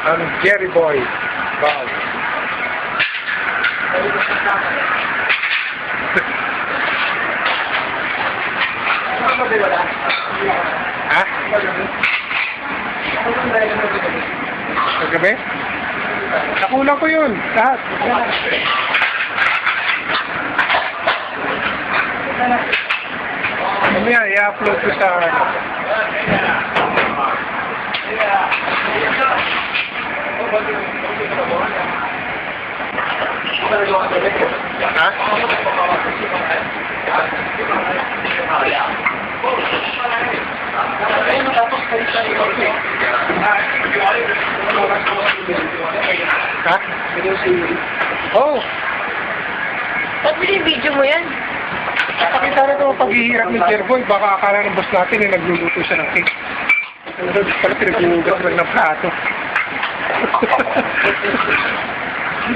Ang Jerry Boy. Wow. Ha? Kagabi? Nakulang ko yun. Lahat. Mamaya, i-upload ko sa ano. Ha? Ha? Oh! Ba't binibidyo mo yan? Pakita na ito ang paghihirap ni Jerboy. Baka akala ng boss natin na nagluluto siya ng cake. Pala pinaglugas lang ng plato.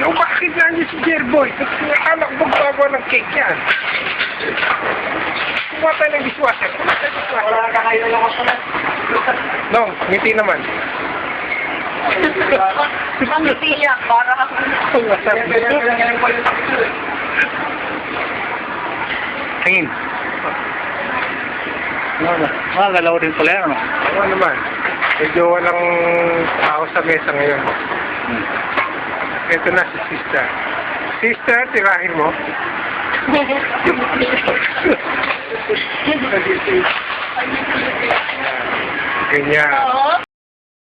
No, bakit na niya si Jerboy? Akala ko magbawa ng cake yan. Kuha tayo ng dishwasher. Wala ka kayo lang ako na. No, ngiti naman. Ang tiyak, para ako. Tingin. Galaw din pala yan. Ano naman? Medyo walang tao sa mesa ngayon. Ito na si sister. Sister, tirahin mo. Ganyan. Oo.